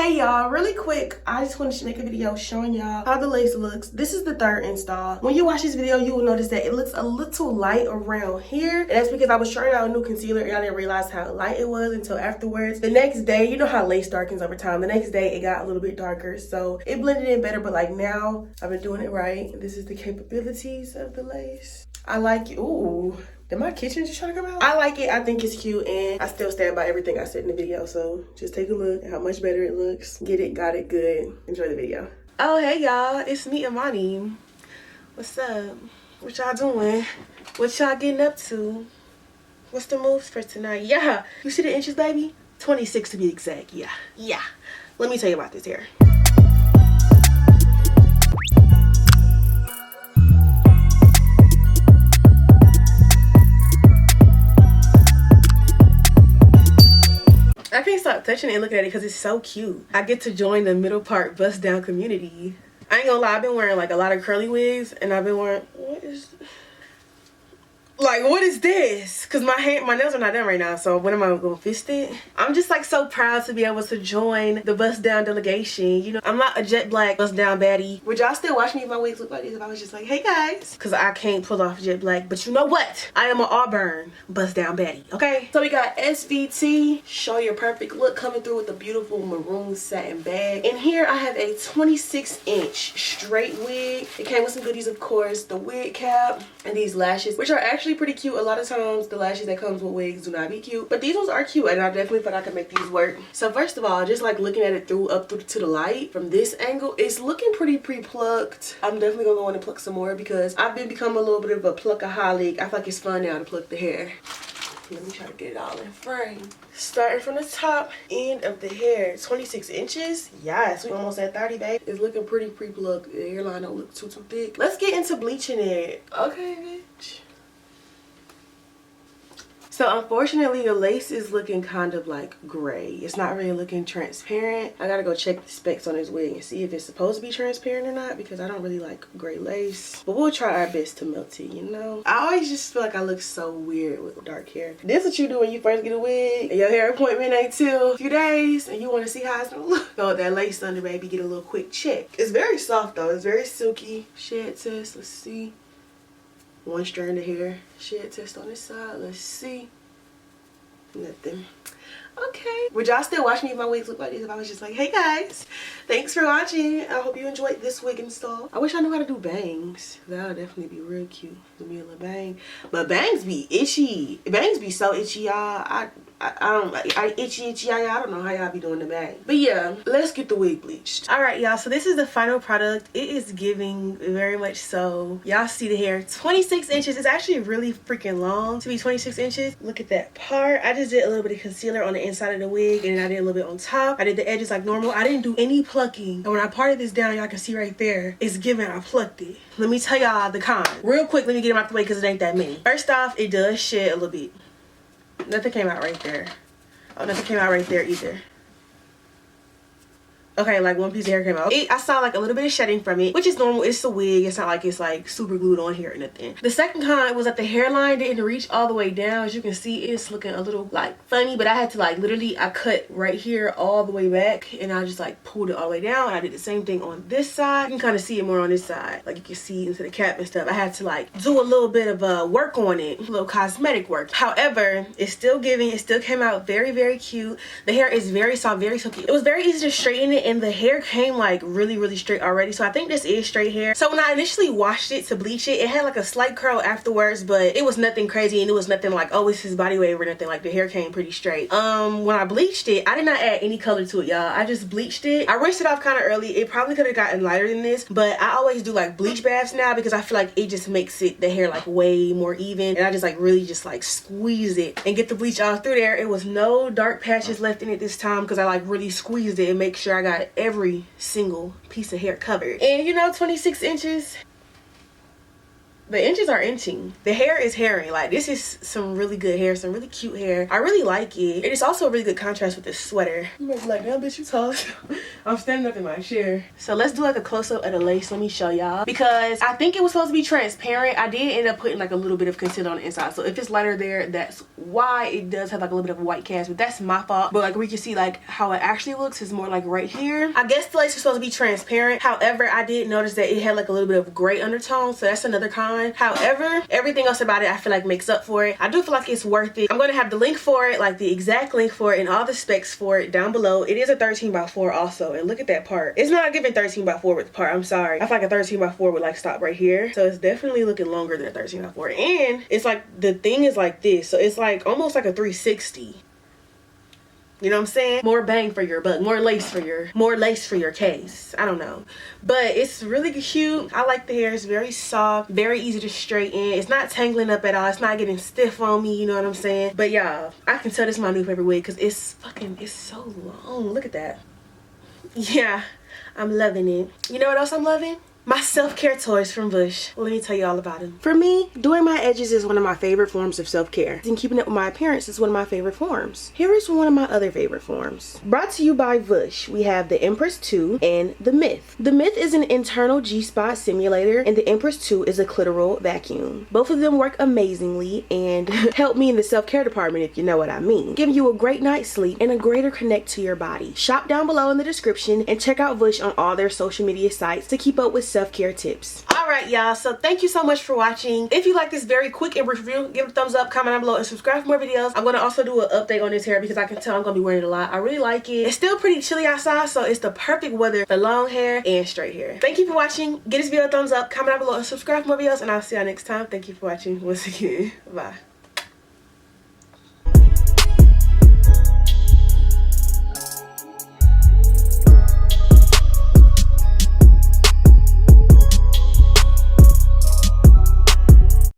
Hey y'all, really quick, I just wanted to make a video showing y'all how the lace looks. This is the third install. When you watch this video, you will notice that it looks a little light around here, and that's because I was trying out a new concealer and I didn't realize how light it was until afterwards. The next day, you know how lace darkens over time, the next day it got a little bit darker, so it blended in better. But like now I've been doing it right. This is the capabilities of the lace. I like it. Ooh, did my kitchen just try to come out? I like it. I think it's cute, and I still stand by everything I said in the video. So just take a look at how much better it looks. Get it, got it, good. Enjoy the video. Oh, hey y'all, it's me, Amani. What's up? What y'all doing? What y'all getting up to? What's the moves for tonight? Yeah, you see the inches, baby? 26 to be exact. Yeah. Let me tell you about this hair. I can't stop touching it and looking at it because it's so cute. I get to join the middle part bust down community. I ain't gonna lie, I've been wearing like a lot of curly wigs, and I've been wearing, what is this? Because my nails are not done right now, so when am I gonna fist it? I'm just like so proud to be able to join the bust down delegation. You know, I'm not a jet black bust down baddie. Would y'all still watch me if my wigs look like this if I was just like, hey guys? Because I can't pull off jet black, but you know what? I am an Auburn bust down baddie, okay? So we got SVT, show your perfect look, coming through with a beautiful maroon satin bag. In here I have a 26-inch straight wig. It came with some goodies, of course, the wig cap and these lashes, which are actually pretty cute. A lot of times the lashes that comes with wigs do not be cute, but these ones are cute, and I definitely thought I could make these work. So first of all, just like looking at it up through to the light from this angle, it's looking pretty pre-plucked. I'm definitely gonna go in and pluck some more because I've become a little bit of a pluckaholic. I feel like it's fun now to pluck the hair. Let me try to get it all in frame. Starting from the top end of the hair, 26 inches. Yes, we almost at 30, babe. It's looking pretty pre-plucked. The hairline don't look too thick. Let's get into bleaching it. Okay, bitch. So unfortunately the lace is looking kind of like gray. It's not really looking transparent. I gotta go check the specs on this wig and see if it's supposed to be transparent or not, because I don't really like gray lace. But we'll try our best to melt it, you know? I always just feel like I look so weird with dark hair. This is what you do when you first get a wig and your hair appointment ain't till a few days and you want to see how it's gonna look. Throw that lace under, baby, get a little quick check. It's very soft though. It's very silky. Shed test, let's see. One strand of hair. Shed test on this side. Let's see. Nothing. Okay. Would y'all still watch me if my wigs look like this if I was just like, hey guys, thanks for watching. I hope you enjoyed this wig install. I wish I knew how to do bangs. That would definitely be real cute. Give me a little bang. But bangs be itchy. Bangs be so itchy, y'all. I itchy, I don't know how y'all be doing the bang. But yeah, let's get the wig bleached. Alright y'all, so this is the final product. It is giving very much so. Y'all see the hair, 26 inches. It's actually really freaking long to be 26 inches. Look at that part. I just did a little bit of concealer on the inside of the wig, and then I did a little bit on top. I did the edges like normal. I didn't do any plucking, and when I parted this down, y'all can see right there, it's giving I plucked it. Let me tell y'all the con real quick. Let me get them out the way because it ain't that many. First off, it does shed a little bit. Nothing came out right there. Oh, nothing came out right there either. Okay, like one piece of hair came out. I saw like a little bit of shedding from it, which is normal. It's a wig. It's not like it's like super glued on here or nothing. The second con was that the hairline didn't reach all the way down. As you can see, it's looking a little like funny, but I had to like literally, I cut right here all the way back and I just like pulled it all the way down. I did the same thing on this side. You can kind of see it more on this side. Like you can see into the cap and stuff. I had to like do a little bit of work on it, a little cosmetic work. However, it's still giving. It still came out very, very cute. The hair is very soft, very silky. It was very easy to straighten it, and the hair came like really straight already, so I think this is straight hair. So when I initially washed it to bleach it, it had like a slight curl afterwards, but it was nothing crazy, and it was nothing like, oh, it's his body wave or nothing. Like the hair came pretty straight. When I bleached it, I did not add any color to it, y'all. I just bleached it. I rinsed it off kind of early. It probably could have gotten lighter than this, but I always do like bleach baths now because I feel like it just makes it, the hair, like way more even, and I just like really just like squeeze it and get the bleach all through there. It was no dark patches left in it this time because I like really squeezed it and make sure I got every single piece of hair covered. And you know, 26 inches, The inches are inching. The hair is hairing. Like, this is some really good hair, some really cute hair. I really like it. It is also a really good contrast with this sweater. You might be like, damn bitch, you tall. I'm standing up in my chair. So let's do like a close-up of the lace. Let me show y'all. Because I think it was supposed to be transparent. I did end up putting like a little bit of concealer on the inside. So if it's lighter there, that's why it does have like a little bit of a white cast. But that's my fault. But like we can see like how it actually looks is more like right here. I guess the lace was supposed to be transparent. However, I did notice that it had like a little bit of gray undertone. So that's another con. However, everything else about it I feel like makes up for it. I do feel like it's worth it. I'm going to have the link for it, like the exact link for it and all the specs for it down below. It is a 13x4 also, and look at that part. It's not giving 13x4 with the part. I'm sorry. I feel like a 13x4 would like stop right here. So it's definitely looking longer than a 13x4, and it's like the thing is like this, so it's like almost like a 360. You know what I'm saying? More bang for your buck, more lace for your case. I don't know, but it's really cute. I like the hair. It's very soft, very easy to straighten. It's not tangling up at all. It's not getting stiff on me, you know what I'm saying? But y'all, I can tell this is my new favorite wig because it's so long. Look at that. Yeah, I'm loving it. You know what else I'm loving? My self-care toys from Bush. Let me tell you all about them. For me, doing my edges is one of my favorite forms of self-care. And keeping up with my appearance is one of my favorite forms. Here is one of my other favorite forms. Brought to you by Bush, we have the Empress 2 and the Myth. The Myth is an internal G-spot simulator, and the Empress 2 is a clitoral vacuum. Both of them work amazingly and help me in the self-care department, if you know what I mean. Giving you a great night's sleep and a greater connect to your body. Shop down below in the description and check out Bush on all their social media sites to keep up with self-care tips. Alright y'all, so thank you so much for watching. If you like this very quick and review, give it a thumbs up, comment down below, and subscribe for more videos. I'm going to also do an update on this hair because I can tell I'm going to be wearing it a lot. I really like it. It's still pretty chilly outside, so it's the perfect weather for long hair and straight hair. Thank you for watching. Give this video a thumbs up, comment down below, and subscribe for more videos, and I'll see y'all next time. Thank you for watching once again. Bye.